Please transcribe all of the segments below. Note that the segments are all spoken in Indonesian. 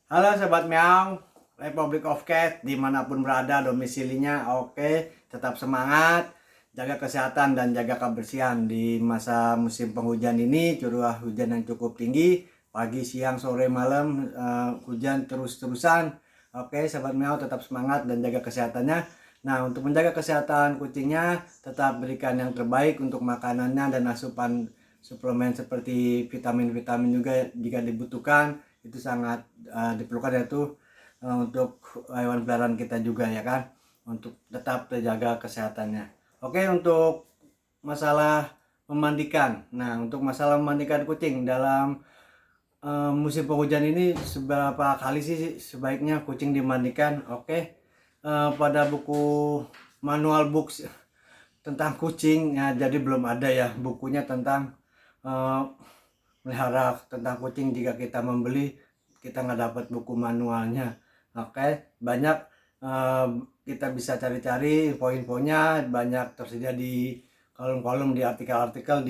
Halo Sobat Meow, Republic of Cat, dimanapun berada domisilinya, oke, tetap semangat, jaga kesehatan dan jaga kebersihan di masa musim penghujan ini, curah hujan yang cukup tinggi, pagi, siang, sore, malam, hujan terus-terusan. Oke, Sobat Meow tetap semangat dan jaga kesehatannya. Nah, untuk menjaga kesehatan kucingnya, tetap berikan yang terbaik untuk makanannya dan asupan suplemen seperti vitamin-vitamin juga jika dibutuhkan. Itu sangat diperlukan, yaitu untuk hewan peliharaan kita juga, ya kan, untuk tetap terjaga kesehatannya. Oke, untuk masalah memandikan. Nah, untuk masalah memandikan kucing dalam musim penghujan ini, seberapa kali sih sebaiknya kucing dimandikan? Oke, pada buku manual books tentang kucing ya, jadi belum ada ya bukunya tentang uh, melihara tentang kucing. Jika kita membeli, kita nggak dapat buku manualnya. Oke, banyak kita bisa cari-cari info-infonya, banyak tersedia di kolom-kolom, di artikel-artikel,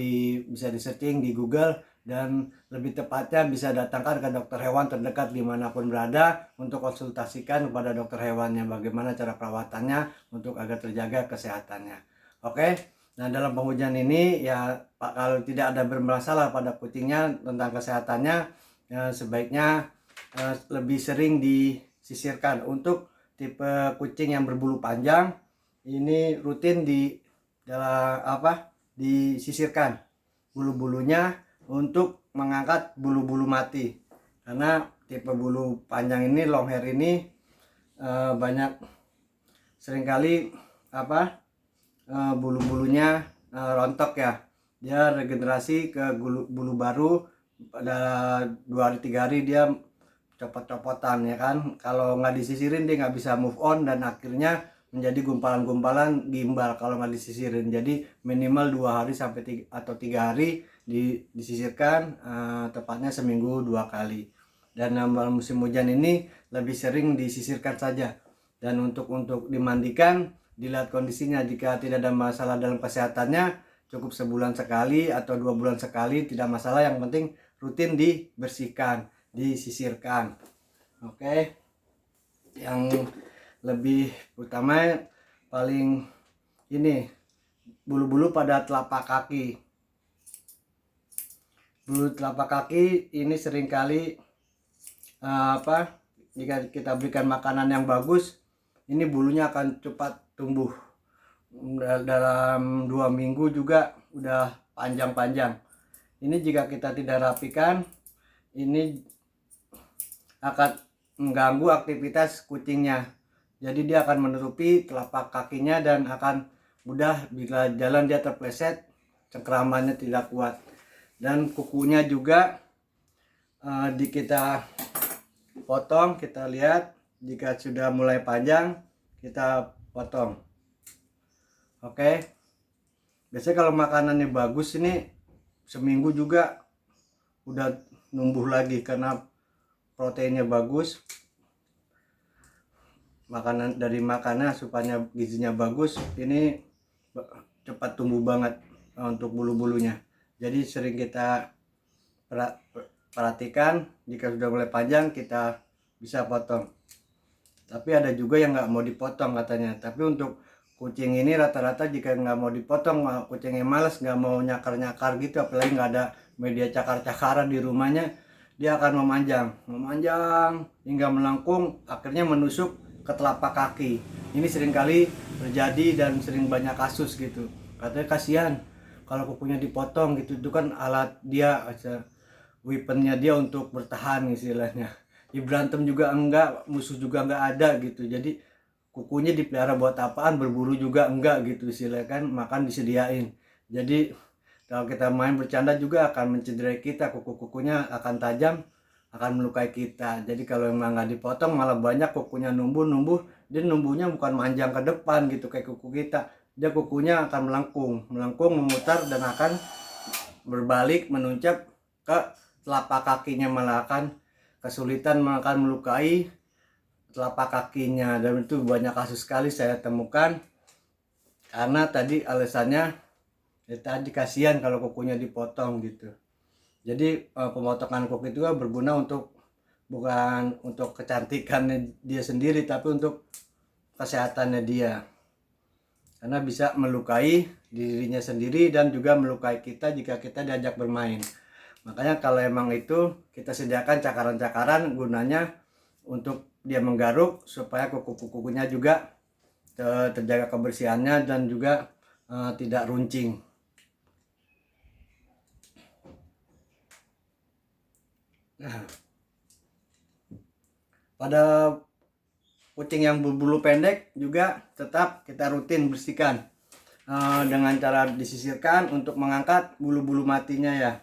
bisa di searching di Google, dan lebih tepatnya bisa datangkan ke dokter hewan terdekat dimanapun berada untuk konsultasikan kepada dokter hewannya bagaimana cara perawatannya untuk agar terjaga kesehatannya. Oke. Nah, dalam penghujan ini ya Pak, kalau tidak ada bermasalah pada kucingnya tentang kesehatannya, ya, sebaiknya lebih sering disisirkan. Untuk tipe kucing yang berbulu panjang, ini rutin disisirkan bulu-bulunya untuk mengangkat bulu-bulu mati. Karena tipe bulu panjang ini, long hair ini, banyak seringkali bulu-bulunya rontok ya. Dia regenerasi ke bulu baru pada 2 hari 3 hari dia copot-copotan, ya kan. Kalau nggak disisirin dia nggak bisa move on, dan akhirnya menjadi gumpalan-gumpalan gimbal kalau nggak disisirin. Jadi minimal 2 hari sampai 3 hari disisirkan, tepatnya seminggu 2 kali. Dan dalam musim hujan ini lebih sering disisirkan saja. Dan untuk dimandikan, dilihat kondisinya. Jika tidak ada masalah dalam kesehatannya, cukup sebulan sekali atau 2 bulan sekali, tidak masalah. Yang penting rutin dibersihkan, disisirkan. Oke, yang lebih utama paling ini bulu-bulu pada telapak kaki. Bulu telapak kaki ini seringkali jika kita berikan makanan yang bagus, ini bulunya akan cepat tumbuh. Dalam 2 minggu juga udah panjang-panjang. Ini jika kita tidak rapikan, ini akan mengganggu aktivitas kucingnya. Jadi dia akan menutupi telapak kakinya dan akan mudah bila jalan dia terpleset, cengkeramannya tidak kuat. Dan kukunya juga kita potong, kita lihat jika sudah mulai panjang kita potong. Oke, biasanya kalau makanannya bagus ini seminggu juga udah numbuh lagi karena proteinnya bagus. Makanan supaya gizinya bagus, ini cepat tumbuh banget untuk bulu-bulunya. Jadi sering kita perhatikan, jika sudah mulai panjang kita bisa potong. Tapi ada juga yang nggak mau dipotong katanya. Tapi untuk kucing ini rata-rata jika nggak mau dipotong, kucingnya males, nggak mau nyakar-nyakar gitu, apalagi nggak ada media cakar-cakaran di rumahnya, dia akan memanjang hingga melengkung, akhirnya menusuk ke telapak kaki. Ini seringkali terjadi dan sering banyak kasus gitu. Katanya kasihan kalau kukunya dipotong gitu, itu kan alat dia, weaponnya dia untuk bertahan istilahnya. Di berantem juga enggak, musuh juga enggak ada gitu. Jadi kukunya dipelihara buat apaan, berburu juga enggak gitu istilahnya kan, makan disediain. Jadi kalau kita main bercanda juga akan mencederai kita, kuku-kukunya akan tajam, akan melukai kita. Jadi kalau emang nggak dipotong malah banyak kukunya numbuh, dia numbuhnya bukan manjang ke depan gitu kayak kuku kita. Dia kukunya akan melengkung, memutar dan akan berbalik menuncap ke telapak kakinya, malah akan kesulitan, akan melukai telapak kakinya. Dan itu banyak kasus sekali saya temukan, karena tadi alasannya ya tadi kasihan kalau kukunya dipotong gitu. Jadi pemotongan kuku itu berguna untuk bukan untuk kecantikannya dia sendiri, tapi untuk kesehatannya dia, karena bisa melukai dirinya sendiri dan juga melukai kita jika kita diajak bermain. Makanya kalau emang itu kita sediakan cakaran-cakaran, gunanya untuk dia menggaruk supaya kuku-kukunya juga terjaga kebersihannya dan juga tidak runcing. Nah, pada kucing yang berbulu pendek juga tetap kita rutin bersihkan dengan cara disisirkan untuk mengangkat bulu-bulu matinya ya.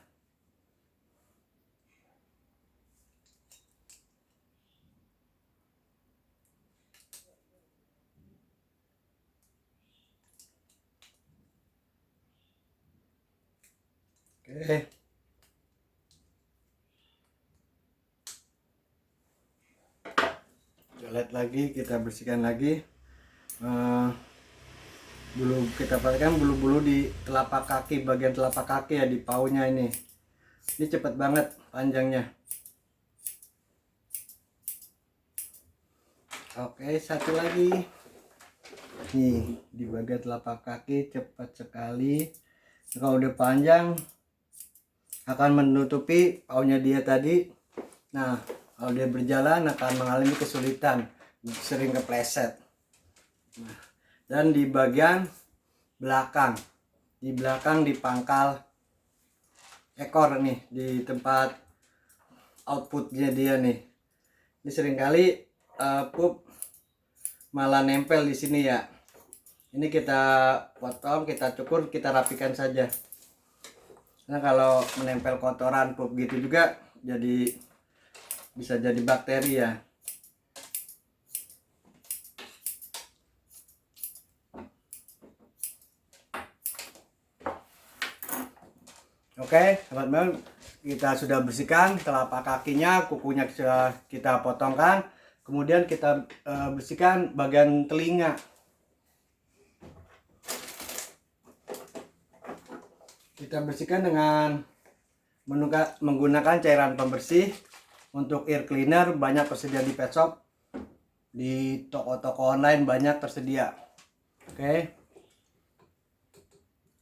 Oke. Lihat lagi, kita bersihkan lagi. Bulu kita perhatikan bulu-bulu di telapak kaki, bagian telapak kaki ya, di paunya ini. Ini cepet banget panjangnya. Oke, satu lagi. Nih, di bagian telapak kaki cepat sekali. Kalau udah panjang akan menutupi paunya dia tadi. Nah, kalau dia berjalan akan mengalami kesulitan, sering kepleset. Nah, dan di bagian belakang, di pangkal ekor nih, di tempat outputnya dia nih, ini seringkali pup malah nempel di sini ya. Ini kita potong, kita cukur, kita rapikan saja. Nah, kalau menempel kotoran pup gitu juga jadi bisa jadi bakteri ya. Oke, teman-teman, kita sudah bersihkan telapak kakinya, kukunya sudah kita potongkan. Kemudian kita bersihkan bagian telinga. Kita bersihkan dengan menggunakan cairan pembersih. Untuk ear cleaner banyak tersedia di pet shop, di toko-toko online banyak tersedia. Oke,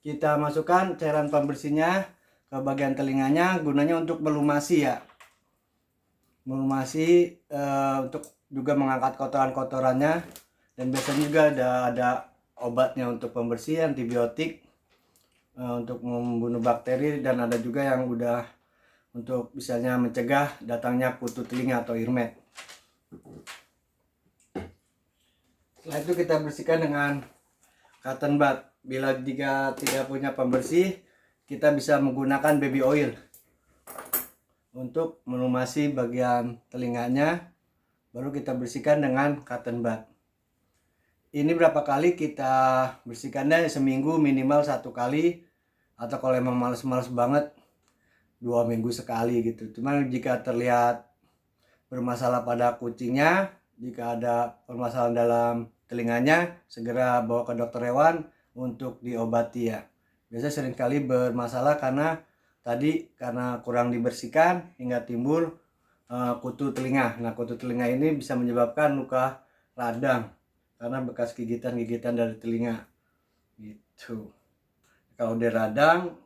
kita masukkan cairan pembersihnya ke bagian telinganya, gunanya untuk melumasi ya, melumasi untuk juga mengangkat kotoran-kotorannya. Dan biasanya juga ada obatnya untuk pembersih, antibiotik untuk membunuh bakteri, dan ada juga yang udah untuk misalnya mencegah datangnya kutu telinga atau earmat. Setelah itu kita bersihkan dengan cotton bud. Bila jika tidak punya pembersih, kita bisa menggunakan baby oil untuk melumasi bagian telinganya. Baru kita bersihkan dengan cotton bud. Ini berapa kali kita bersihkannya? Seminggu minimal 1 kali, atau kalau emang males-males banget 2 minggu sekali gitu. Cuman jika terlihat bermasalah pada kucingnya, jika ada permasalahan dalam telinganya, segera bawa ke dokter hewan untuk diobati ya. Biasanya seringkali bermasalah karena kurang dibersihkan hingga timbul kutu telinga. Nah, kutu telinga ini bisa menyebabkan luka radang karena bekas gigitan-gigitan dari telinga gitu. Kalau udah radang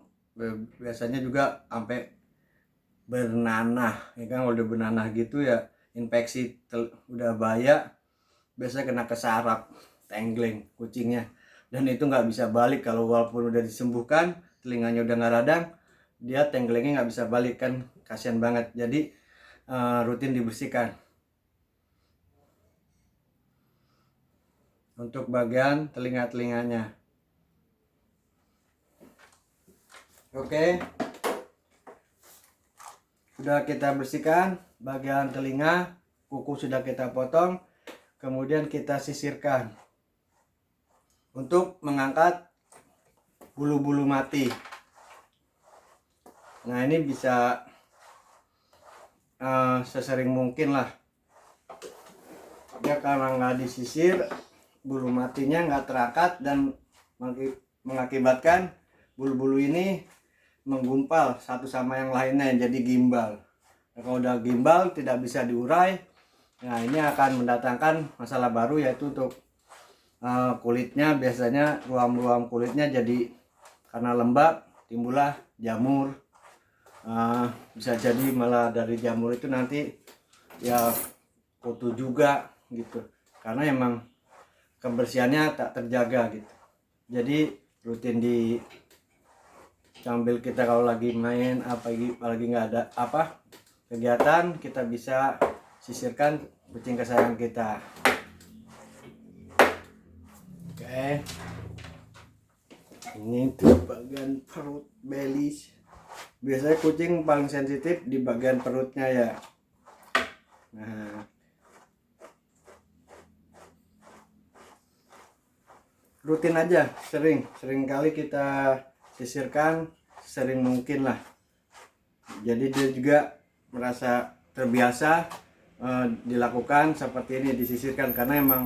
biasanya juga sampai bernanah ya kan. Kalau udah bernanah gitu ya infeksi udah bahaya, biasanya kena ke saraf, tenggleng kucingnya, dan itu nggak bisa balik. Kalau walaupun udah disembuhkan, telinganya udah nggak radang, dia tengglengnya nggak bisa balik kan, kasihan banget. Jadi rutin dibersihkan untuk bagian telinga-telinganya. Oke, sudah kita bersihkan bagian telinga, kuku sudah kita potong, kemudian kita sisirkan untuk mengangkat bulu-bulu mati. Nah, ini bisa sesering mungkin lah, dia karena nggak disisir, bulu matinya nggak terangkat dan mengakibatkan bulu-bulu ini menggumpal satu sama yang lainnya, jadi gimbal. Kalau udah gimbal tidak bisa diurai, nah ini akan mendatangkan masalah baru, yaitu untuk kulitnya. Biasanya ruam-ruam kulitnya jadi karena lembab timbullah jamur. Bisa jadi malah dari jamur itu nanti ya kutu juga gitu, karena emang kebersihannya tak terjaga gitu. Jadi rutin di sambil kita kalau lagi main apalagi nggak ada kegiatan, kita bisa sisirkan kucing kesayangan kita. Oke, ini tuh bagian perut, belis. Biasanya kucing paling sensitif di bagian perutnya ya. Nah, rutin aja, sering kali kita sisirkan, sering mungkin lah. Jadi dia juga merasa terbiasa dilakukan seperti ini, disisirkan. Karena emang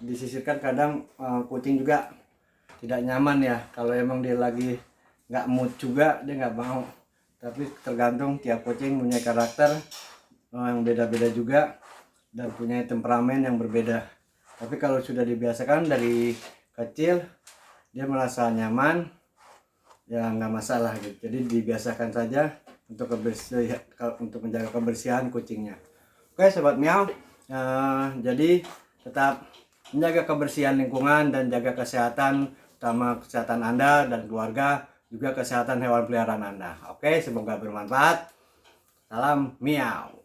disisirkan kadang kucing juga tidak nyaman ya, kalau emang dia lagi nggak mood juga dia nggak mau. Tapi tergantung, tiap kucing punya karakter yang beda-beda juga dan punya temperamen yang berbeda. Tapi kalau sudah dibiasakan dari kecil, dia merasa nyaman, ya nggak masalah gitu. Jadi dibiasakan saja untuk menjaga kebersihan kucingnya. Oke sobat Miau, jadi tetap menjaga kebersihan lingkungan dan jaga kesehatan, utama kesehatan Anda dan keluarga, juga kesehatan hewan peliharaan Anda. Oke, semoga bermanfaat. Salam Miau.